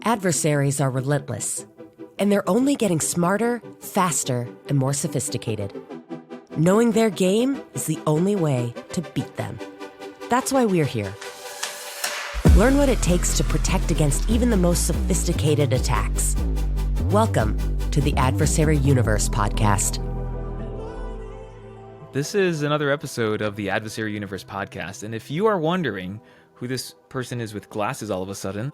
Adversaries are relentless, and they're only getting smarter, faster, and more sophisticated. Knowing their game is the only way to beat them. That's why we're here. Learn what it takes to protect against even the most sophisticated attacks. Welcome to the Adversary Universe podcast. This is another episode of the Adversary Universe podcast, and if you are wondering who this person is with glasses all of a sudden,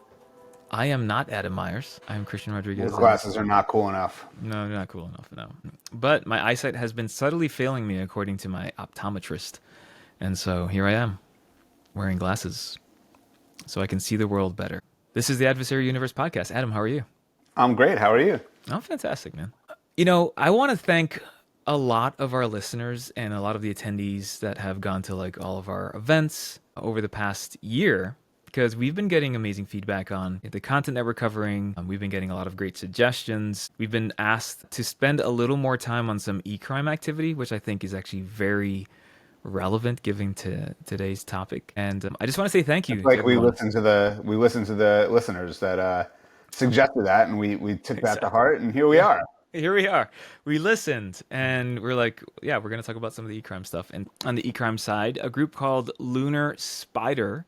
I am not Adam Myers. I am Cristian Rodriguez. Your glasses are not cool enough. No, they're not cool enough, no. But my eyesight has been subtly failing me according to my optometrist. And so here I am, wearing glasses, so I can see the world better. This is the Adversary Universe podcast. Adam, how are you? I'm great. How are you? I'm fantastic, man. You know, I want to thank a lot of our listeners and a lot of the attendees that have gone to like all of our events over the past year, because we've been getting amazing feedback on the content that we're covering. We've been getting a lot of great suggestions. We've been asked to spend a little more time on some eCrime activity, which I think is actually very relevant given to today's topic. And I just want to say thank you. It's like we listened to the listeners that suggested that, and we took that to heart, and here we are. Here we are. We listened, and we're like, yeah, we're going to talk about some of the eCrime stuff. And on the eCrime side, a group called LUNAR SPIDER,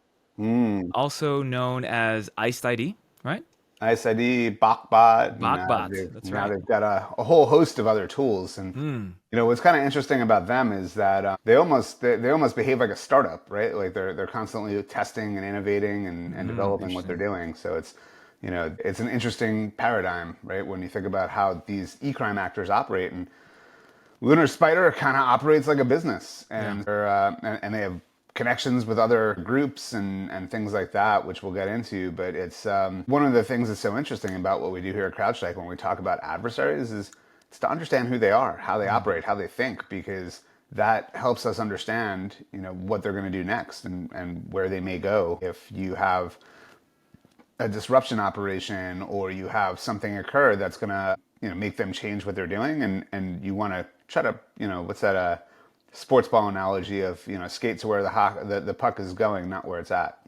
also known as IcedID, right? IcedID, BokBot. BokBot, that's right. Now they've got a whole host of other tools, and you know what's kind of interesting about them is that they almost behave like a startup, right? Like they're constantly testing and innovating and developing what they're doing. So it's an interesting paradigm, right? When you think about how these eCrime actors operate, and LUNAR SPIDER kind of operates like a business, and they have connections with other groups and things like that, which we'll get into. But it's one of the things that's so interesting about what we do here at CrowdStrike when we talk about adversaries is it's to understand who they are, how they operate, how they think, because that helps us understand, what they're going to do next and where they may go. If you have a disruption operation or you have something occur that's going to, make them change what they're doing, and you want to try to, what's that sports ball analogy of, skate to where the puck is going, not where it's at.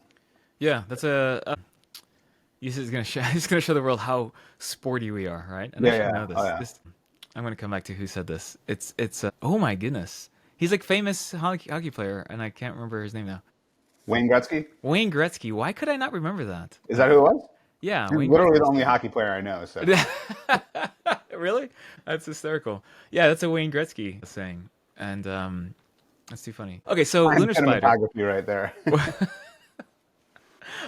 Yeah, that's he's going to show the world how sporty we are, right? And I should know this. I'm going to come back to who said this. It's oh my goodness. He's like famous hockey player, and I can't remember his name now. Wayne Gretzky? Wayne Gretzky. Why could I not remember that? Is that who it was? Yeah. Dude, literally the only hockey player I know. So. Really? That's hysterical. Yeah, that's a Wayne Gretzky saying. And that's too funny. Okay, so LUNAR SPIDER. Right there.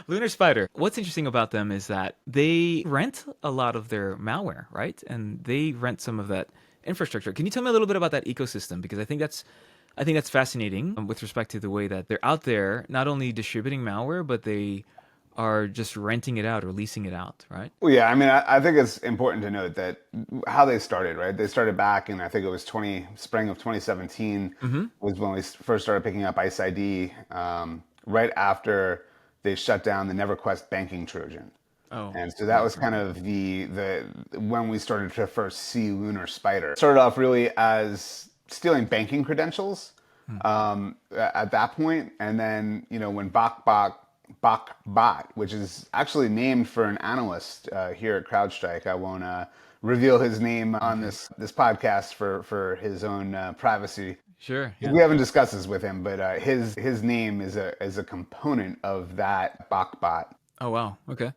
LUNAR SPIDER. What's interesting about them is that they rent a lot of their malware, right? And they rent some of that infrastructure. Can you tell me a little bit about that ecosystem? Because I think that's fascinating with respect to the way that they're out there, not only distributing malware, but they are just renting it out or leasing it out, right? Well, yeah, I mean, I think it's important to note that how they started, right? They started back in, I think it was spring of 2017 was when we first started picking up IcedID, right after they shut down the NeverQuest banking Trojan. Oh, and so that was kind of the when we started to first see LUNAR SPIDER. It started off really as stealing banking credentials at that point, and then when BokBot, which is actually named for an analyst here at CrowdStrike. I won't reveal his name on this podcast for his own privacy. Sure. Yeah. We haven't discussed this with him, but his name is a component of that BokBot. Oh wow. Okay.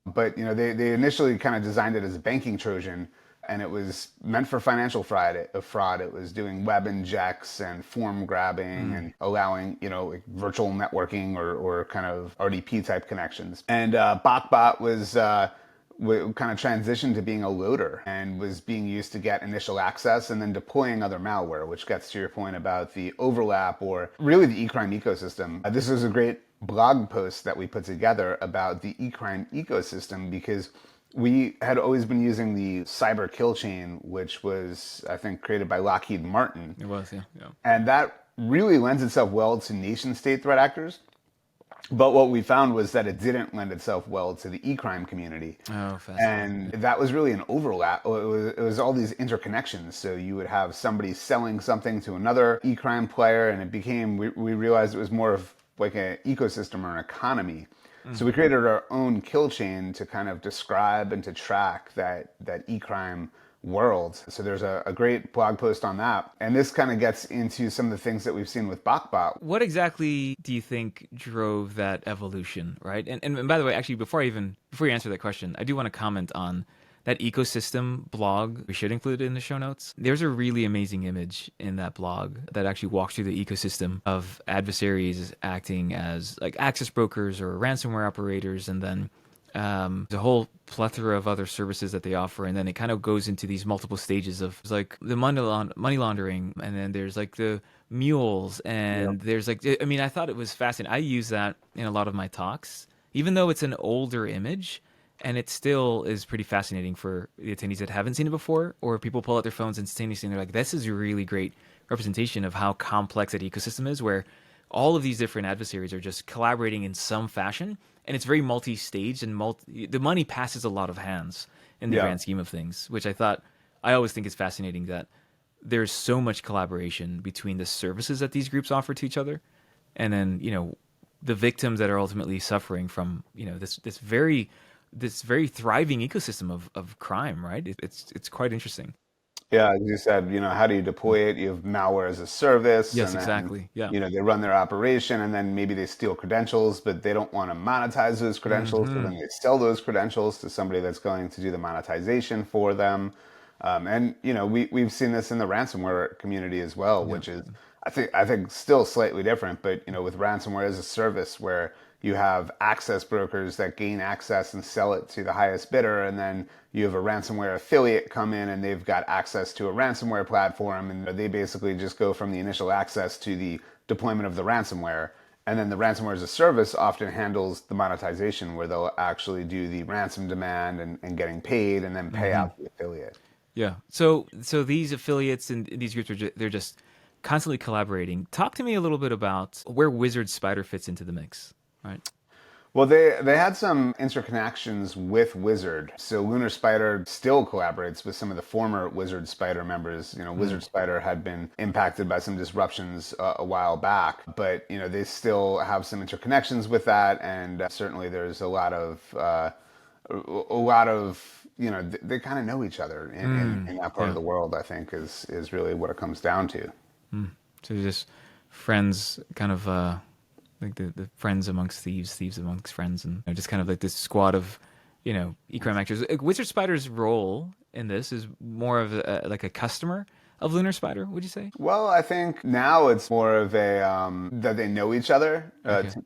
But they initially kind of designed it as a banking Trojan, and it was meant for financial fraud. It was doing web injects and form grabbing and allowing, like virtual networking or kind of RDP type connections. And BokBot was kind of transitioned to being a loader and was being used to get initial access and then deploying other malware, which gets to your point about the overlap or really the eCrime ecosystem. This was a great blog post that we put together about the eCrime ecosystem because we had always been using the cyber kill chain, which was, I think, created by Lockheed Martin. It was, yeah. And that really lends itself well to nation-state threat actors. But what we found was that it didn't lend itself well to the eCrime community. Oh, fascinating. And that was really an overlap. It was all these interconnections. So you would have somebody selling something to another eCrime player, and it became, we realized it was more of like an ecosystem or an economy. So we created our own kill chain to kind of describe and to track that eCrime world. So there's a great blog post on that. And this kind of gets into some of the things that we've seen with BokBot. What exactly do you think drove that evolution, right? And by the way, actually, before you answer that question, I do want to comment on that ecosystem blog we should include it in the show notes. There's a really amazing image in that blog that actually walks through the ecosystem of adversaries acting as like access brokers or ransomware operators, and then the whole plethora of other services that they offer, and then it kind of goes into these multiple stages of like the money laundering, and then there's like the mules, and there's like, I mean, I thought it was fascinating. I use that in a lot of my talks, even though it's an older image, and it still is pretty fascinating for the attendees that haven't seen it before, or people pull out their phones instantaneously and they're like, this is a really great representation of how complex that ecosystem is, where all of these different adversaries are just collaborating in some fashion, and it's very multi-staged, and the money passes a lot of hands in the grand scheme of things, which I always think is fascinating, that there's so much collaboration between the services that these groups offer to each other, and then, you know, the victims that are ultimately suffering from, you know, this very thriving ecosystem of crime, right? It's quite interesting. Yeah, as you said, you know, how do you deploy it? You have malware as a service. Yes, and then, exactly. Yeah. You know, they run their operation and then maybe they steal credentials, but they don't want to monetize those credentials. So then they sell those credentials to somebody that's going to do the monetization for them. And, you know, we've seen this in the ransomware community as well, which is, I think still slightly different, but, you know, with ransomware as a service where you have access brokers that gain access and sell it to the highest bidder, and then you have a ransomware affiliate come in and they've got access to a ransomware platform, and they basically just go from the initial access to the deployment of the ransomware. And then the ransomware as a service often handles the monetization, where they'll actually do the ransom demand and getting paid, and then pay out the affiliate. Yeah. So these affiliates and these groups they're just constantly collaborating. Talk to me a little bit about where Wizard Spider fits into the mix, right? Well, they had some interconnections with Wizard. So Lunar Spider still collaborates with some of the former Wizard Spider members. You know, Wizard Spider had been impacted by some disruptions a while back, but, you know, they still have some interconnections with that. And certainly there's a lot of, you know, they kind of know each other in that part of the world, I think, is really what it comes down to. So they're just friends, kind of like the friends amongst thieves, thieves amongst friends, and, you know, just kind of like this squad of, you know, eCrime actors. Wizard Spider's role in this is more of like a customer of Lunar Spider, would you say? Well, I think now it's more of a that they know each other,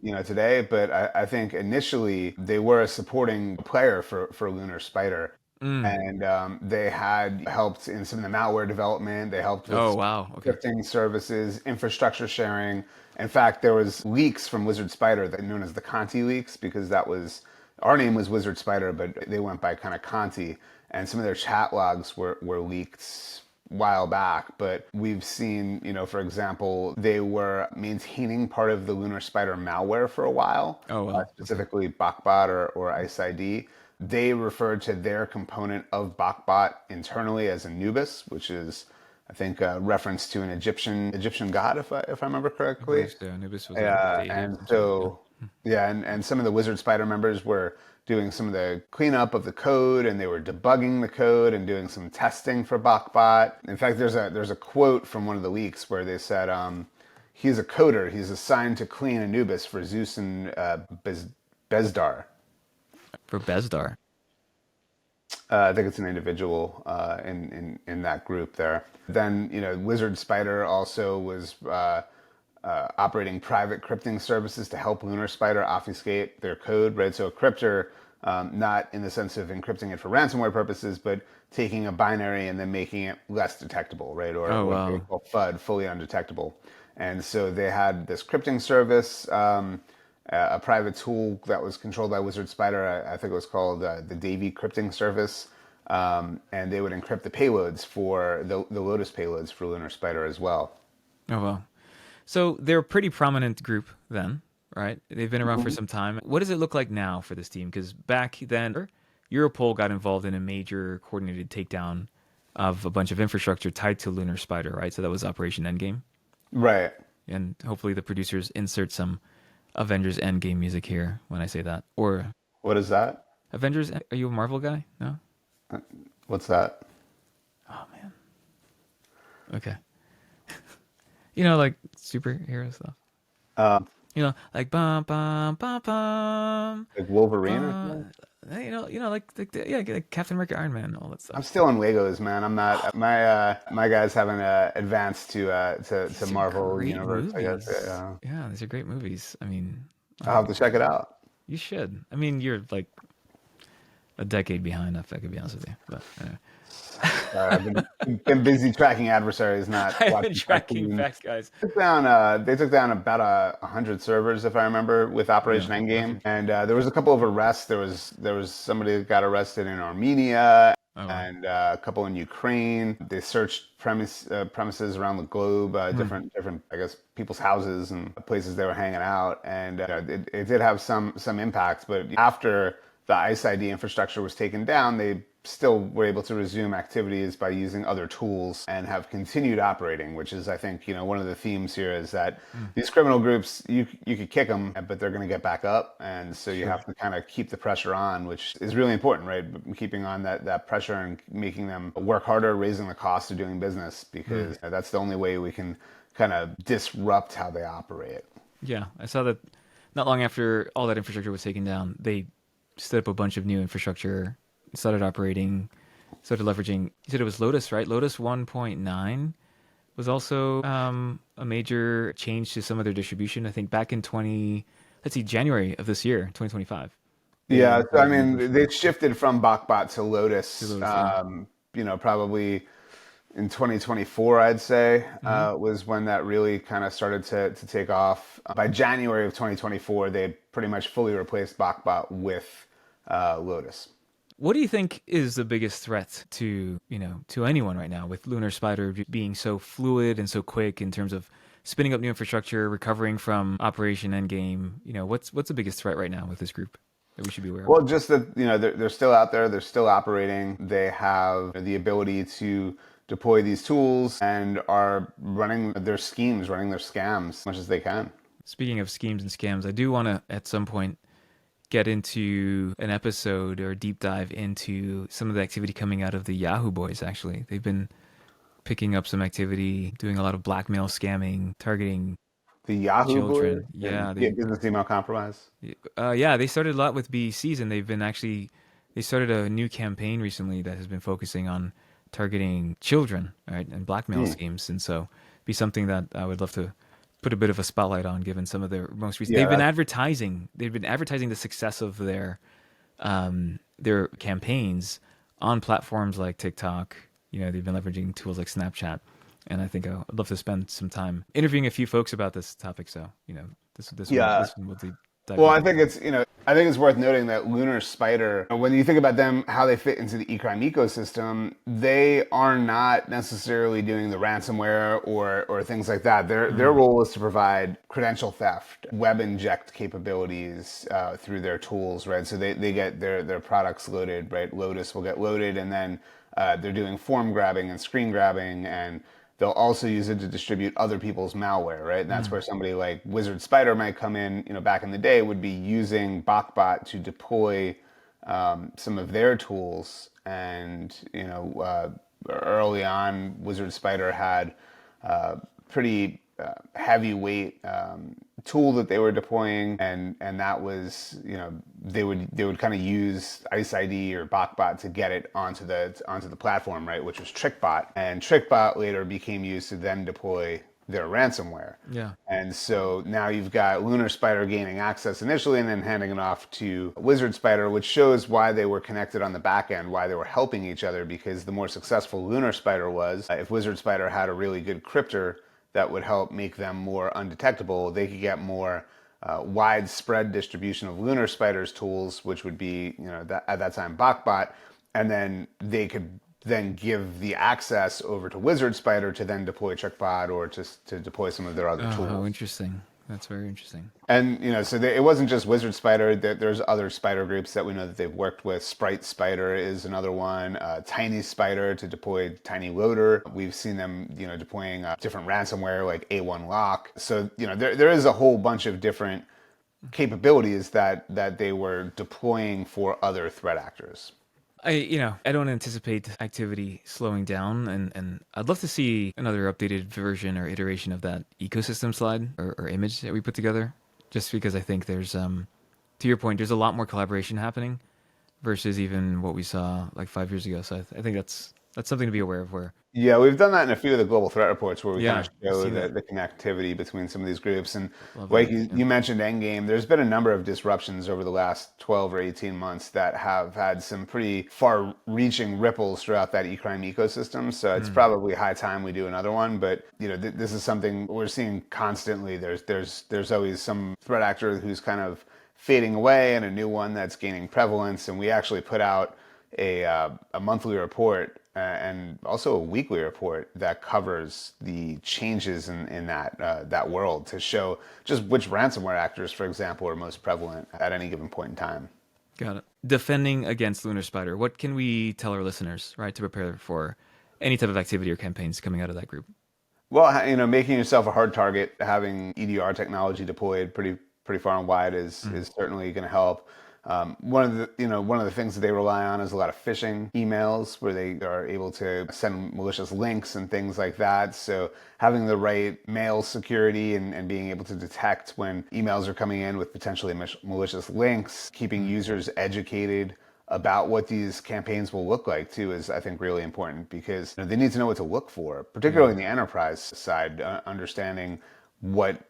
you know, today. But I think initially they were a supporting player for Lunar Spider. And they had helped in some of the malware development. They helped with scripting services, infrastructure sharing. In fact, there was leaks from Wizard Spider that known as the Conti leaks, because that was, our name was Wizard Spider, but they went by kind of Conti. And some of their chat logs were leaked a while back. But we've seen, you know, for example, they were maintaining part of the Lunar Spider malware for a while. Specifically BokBot or IcedID. They referred to their component of BokBot internally as Anubis, which is, I think, a reference to an Egyptian god, if I remember correctly. Anubis was and so, and some of the Wizard Spider members were doing some of the cleanup of the code, and they were debugging the code and doing some testing for BokBot. In fact, there's a quote from one of the leaks where they said, he's a coder. He's assigned to clean Anubis for Zeus and Bezdar. For Bezdar. I think it's an individual in that group there. Then, you know, Wizard Spider also was operating private crypting services to help Lunar Spider obfuscate their code, right? So a cryptor, not in the sense of encrypting it for ransomware purposes, but taking a binary and then making it less detectable, right? Or what they call FUD, fully undetectable. And so they had this crypting service, a private tool that was controlled by Wizard Spider. I think it was called the Davy crypting service. And they would encrypt the payloads for the Lotus payloads for Lunar Spider as well. Oh, wow. So they're a pretty prominent group then, right? They've been around for some time. What does it look like now for this team? Because back then, Europol got involved in a major coordinated takedown of a bunch of infrastructure tied to Lunar Spider, right? So that was Operation Endgame. Right. And hopefully the producers insert some Avengers Endgame music here when I say that. Or What is that? Avengers, are you a Marvel guy? No? What's that? Oh, man. Okay. You know, like superhero stuff. Um, You know, like bum bum bum bum like Wolverine or bum. something? Like Captain America, Iron Man, all that I'm stuff. still in Legos, man. I'm not. My guys haven't advanced to These are Marvel great universe, I guess. movies. Yeah, these are great movies. I mean, I'll have to check it out. you should. I mean, you're like a decade behind, if I could be honest with you. But anyway. I've been busy tracking adversaries, not I've been watching tracking cartoons. back, guys. They took down about 100 servers, if I remember, with Yeah, Operation that's Endgame, interesting. and there was a couple of arrests. There was somebody that got arrested in Armenia, Oh wow. and a couple in Ukraine. They searched premises around the globe, different I guess people's houses and places they were hanging out, and it did have some impact. But after the IcedID infrastructure was taken down, they still were able to resume activities by using other tools and have continued operating, which is, I think, one of the themes here is that these criminal groups, you could kick them, but they're going to get back up. And so you Sure. have to kind of keep the pressure on, which is really important, right? Keeping on that pressure and making them work harder, raising the cost of doing business, because that's the only way we can kind of disrupt how they operate. Yeah, I saw that not long after all that infrastructure was taken down, they stood up a bunch of new infrastructure, started operating, started leveraging. You said it was Lotus, right? Lotus 1.9 was also a major change to some of their distribution. I think back in January of this year, 2025. Yeah, They so I made a new mean, version they shifted from BokBot to to Lotus. Lotus. Yeah. Probably in 2024, I'd say, Hmm. was when that really kind of started to take off. By January of 2024, they pretty much fully replaced BokBot with Lotus. What do you think is the biggest threat to, to anyone right now with Lunar Spider being so fluid and so quick in terms of spinning up new infrastructure, recovering from Operation Endgame? What's the biggest threat right now with this group that we should be aware of? Well, just that, they're still out there, they're still operating. They have the ability to deploy these tools and are running their schemes, running their scams as much as they can. Speaking of schemes and scams, I do want to at some point get into an episode or deep dive into some of the activity coming out of the Yahoo Boys, actually. They've been picking up some activity, doing a lot of blackmail scamming, targeting The Yahoo boys children. and Yeah, business email compromise. they started a lot with BECs, and they started a new campaign recently that has been focusing on targeting children, right, and blackmail schemes. And so be something that I would love to put a bit of a spotlight on, given some of their most recent. Yeah, that's They've been advertising the success of their campaigns on platforms like TikTok. They've been leveraging tools like Snapchat, and I think I'd love to spend some time interviewing a few folks about this topic. So, yeah. this one will dive Well, deep I into think that. it's worth noting that Lunar Spider, when you think about them, how they fit into the eCrime ecosystem, they are not necessarily doing the ransomware or things like that. Their role is to provide credential theft, web inject capabilities through their tools, right? So they get their products loaded, right? Lotus will get loaded, and then they're doing form grabbing and screen grabbing, and they'll also use it to distribute other people's malware, right? And that's where somebody like Wizard Spider might come in. Back in the day, would be using BokBot to deploy some of their tools. And early on, Wizard Spider had pretty heavyweight tool that they were deploying, and that was they would kind of use IcedID or BokBot to get it onto the platform, right, which was TrickBot, and TrickBot later became used to then deploy their ransomware. Yeah. And so now you've got Lunar Spider gaining access initially and then handing it off to Wizard Spider, which shows why they were connected on the back end, why they were helping each other, because the more successful Lunar Spider was, if Wizard Spider had a really good cryptor that would help make them more undetectable, they could get more widespread distribution of Lunar Spider's tools, which would be, at that time, BokBot, and then they could then give the access over to Wizard Spider to then deploy TrickBot or to deploy some of their other Oh, tools. how interesting. That's very interesting. And so it wasn't just Wizard Spider. There's other spider groups that we know that they've worked with. Sprite Spider is another one. Tiny Spider to deploy Tiny Loader. We've seen them, deploying different ransomware like A1 Lock. So there is a whole bunch of different capabilities that they were deploying for other threat actors. I don't anticipate activity slowing down, and I'd love to see another updated version or iteration of that ecosystem slide or image that we put together, just because I think there's, to your point, there's a lot more collaboration happening versus even what we saw like 5 years ago. So I think that's something to be aware of. Where Yeah, we've done that in a few of the global threat reports where we kind yeah, of I've show seen that. the connectivity between some of these groups. And Love like that. you, Yeah. you mentioned Endgame, there's been a number of disruptions over the last 12 or 18 months that have had some pretty far-reaching ripples throughout that eCrime ecosystem. So it's probably high time we do another one. But this is something we're seeing constantly. There's always some threat actor who's kind of fading away and a new one that's gaining prevalence. And we actually put out a monthly report and also a weekly report that covers the changes in that world to show just which ransomware actors, for example, are most prevalent at any given point in time. Got it. Defending against Lunar Spider. What can we tell our listeners, right, to prepare for any type of activity or campaigns coming out of that group? Well, making yourself a hard target, having EDR technology deployed pretty far and wide is certainly going to help. One of the things that they rely on is a lot of phishing emails where they are able to send malicious links and things like that. So having the right mail security and being able to detect when emails are coming in with potentially malicious links, keeping users educated about what these campaigns will look like too is, I think, really important because they need to know what to look for, particularly in the enterprise side, understanding what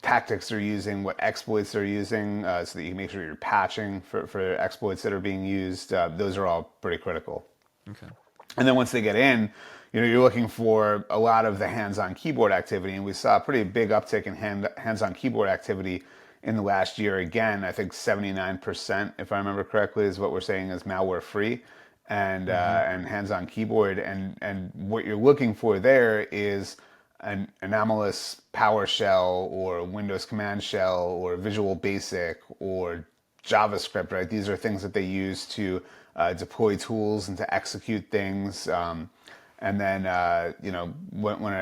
tactics they're using, what exploits they're using, so that you can make sure you're patching for exploits that are being used. Those are all pretty critical. Okay. And then once they get in, you're looking for a lot of the hands-on keyboard activity, and we saw a pretty big uptick in hands-on keyboard activity in the last year. Again, I think 79%, if I remember correctly, is what we're saying is malware-free and hands-on keyboard. And what you're looking for there is an anomalous PowerShell or Windows Command Shell or Visual Basic or JavaScript, right? These are things that they use to deploy tools and to execute things. And then, when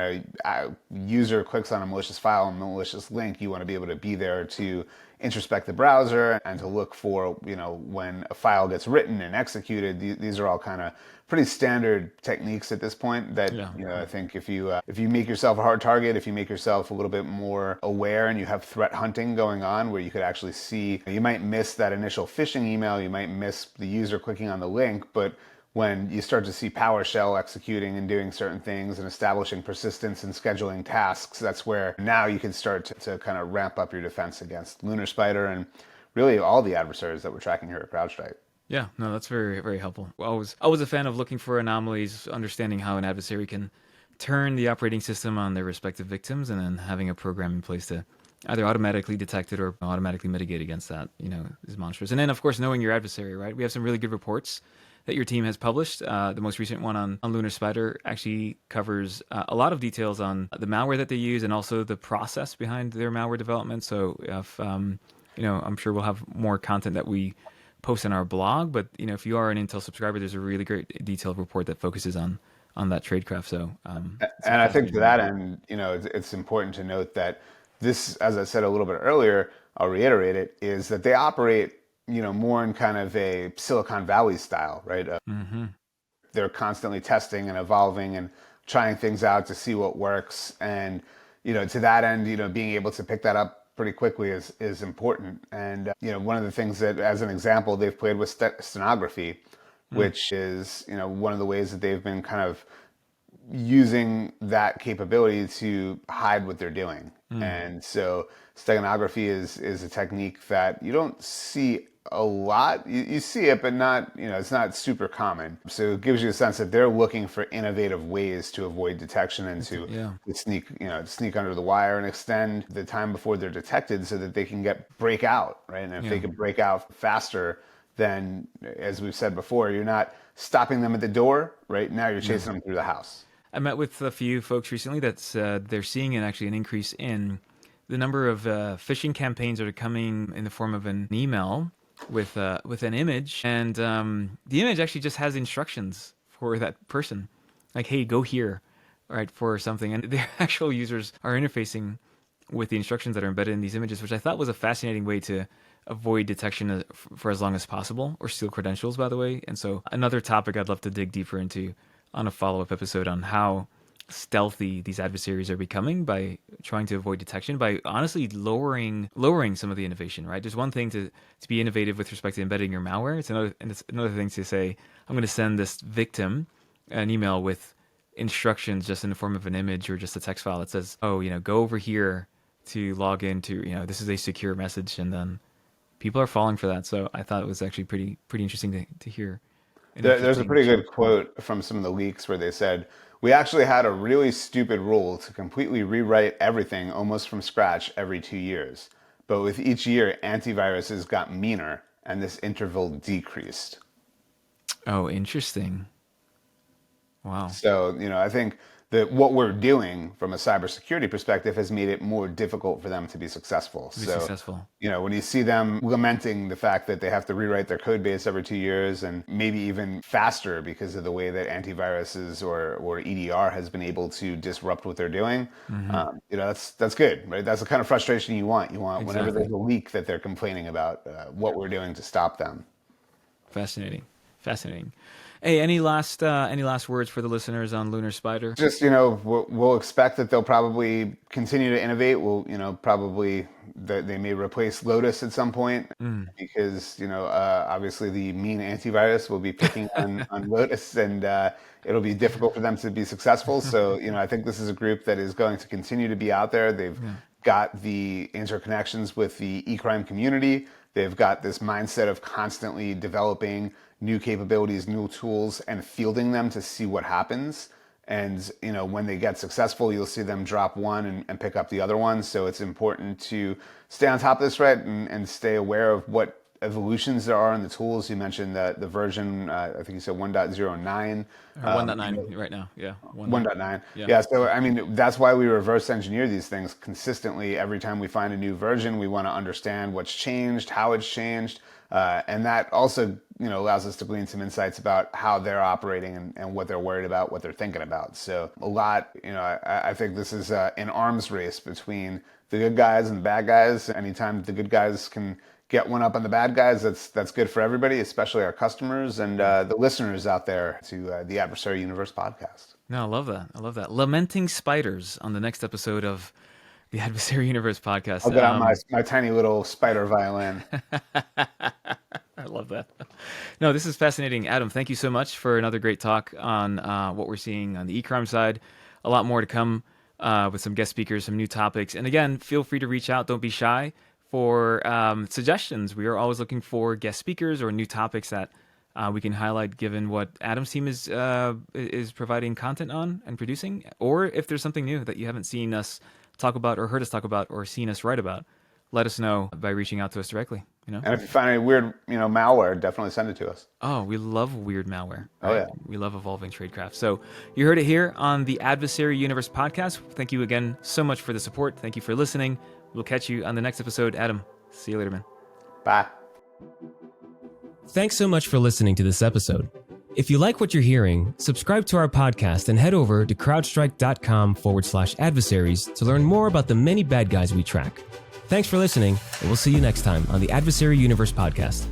a user clicks on a malicious file and malicious link, you want to be able to be there to introspect the browser and to look for, when a file gets written and executed. These are all kind of pretty standard techniques at this point that, I think if you make yourself a hard target, if you make yourself a little bit more aware and you have threat hunting going on where you could actually see, you might miss that initial phishing email, you might miss the user clicking on the link, but when you start to see PowerShell executing and doing certain things and establishing persistence and scheduling tasks, that's where now you can start to kind of ramp up your defense against Lunar Spider and really all the adversaries that we're tracking here at CrowdStrike. Yeah, no, that's very, very helpful. I was a fan of looking for anomalies, understanding how an adversary can turn the operating system on their respective victims, and then having a program in place to either automatically detect it or automatically mitigate against that, is monstrous. And then, of course, knowing your adversary, right? We have some really good reports that your team has published. The most recent one on Lunar Spider actually covers a lot of details on the malware that they use and also the process behind their malware development. So if, I'm sure we'll have more content that we post on our blog, but if you are an Intel subscriber, there's a really great detailed report that focuses on that tradecraft. So, and I think to that end, it's important to note that this, as I said a little bit earlier, I'll reiterate it, is that they operate more in kind of a Silicon Valley style, right? They're constantly testing and evolving and trying things out to see what works. And, to that end, being able to pick that up pretty quickly is important. And, one of the things that, as an example, they've played with stenography, which is, one of the ways that they've been kind of using that capability to hide what they're doing. And so steganography is a technique that you don't see a lot. You see it, but not, it's not super common. So it gives you a sense that they're looking for innovative ways to avoid detection and to sneak under the wire and extend the time before they're detected so that they can break out, right? And if they can break out faster, then, as we've said before, you're not stopping them at the door, right? Now you're chasing them through the house. I met with a few folks recently that said they're seeing an increase in the number of phishing campaigns that are coming in the form of an email with an image, and the image actually just has instructions for that person, like, hey, go here, right, for something, and the actual users are interfacing with the instructions that are embedded in these images, which I thought was a fascinating way to avoid detection for as long as possible, or steal credentials, by the way. And so another topic I'd love to dig deeper into on a follow-up episode on how stealthy these adversaries are becoming by trying to avoid detection, by honestly lowering some of the innovation, right? There's one thing to be innovative with respect to embedding your malware. It's another thing to say, I'm going to send this victim an email with instructions just in the form of an image or just a text file that says, oh, go over here to log into, this is a secure message, and then people are falling for that. So I thought it was actually pretty interesting to hear. There's a pretty good quote from some of the leaks where they said, we actually had a really stupid rule to completely rewrite everything almost from scratch every 2 years. But with each year, antiviruses got meaner and this interval decreased. Oh, interesting. Wow. So, I think that what we're doing from a cybersecurity perspective has made it more difficult for them to be successful. When you see them lamenting the fact that they have to rewrite their code base every 2 years, and maybe even faster because of the way that antiviruses or EDR has been able to disrupt what they're doing, that's good, right? That's the kind of frustration you want. You want whenever there's a leak that they're complaining about what we're doing to stop them. Fascinating. Hey, any last words for the listeners on Lunar Spider? Just, we'll expect that they'll probably continue to innovate. We'll, probably that they may replace Lotus at some point because, obviously the mean antivirus will be picking on Lotus, and it'll be difficult for them to be successful. So, I think this is a group that is going to continue to be out there. They've got the interconnections with the eCrime community. They've got this mindset of constantly developing new capabilities, new tools, and fielding them to see what happens. And, when they get successful, you'll see them drop one and pick up the other one. So it's important to stay on top of this threat and stay aware of what evolutions there are in the tools. You mentioned that the version, I think you said 1.09. 1.9 right now, yeah. 1.9. Yeah, so that's why we reverse engineer these things consistently. Every time we find a new version, we want to understand what's changed, how it's changed. And that also, allows us to glean some insights about how they're operating and what they're worried about, what they're thinking about. So a lot, I think this is an arms race between the good guys and the bad guys. Anytime the good guys can get one up on the bad guys, that's good for everybody, especially our customers and the listeners out there to the Adversary Universe podcast. No, I love that. Lamenting spiders on the next episode of the Adversary Universe podcast. I'll get out my tiny little spider violin. I love that. No, this is fascinating. Adam, thank you so much for another great talk on what we're seeing on the eCrime side. A lot more to come with some guest speakers, some new topics. And again, feel free to reach out. Don't be shy for suggestions. We are always looking for guest speakers or new topics that we can highlight given what Adam's team is providing content on and producing. Or if there's something new that you haven't seen us talk about or heard us talk about or seen us write about, let us know by reaching out to us directly. And if you find any weird, malware, definitely send it to us. Oh, we love weird malware. Right? Oh, yeah. We love evolving tradecraft. So you heard it here on the Adversary Universe podcast. Thank you again so much for the support. Thank you for listening. We'll catch you on the next episode. Adam, see you later, man. Bye. Thanks so much for listening to this episode. If you like what you're hearing, subscribe to our podcast and head over to crowdstrike.com/adversaries to learn more about the many bad guys we track. Thanks for listening, and we'll see you next time on the Adversary Universe podcast.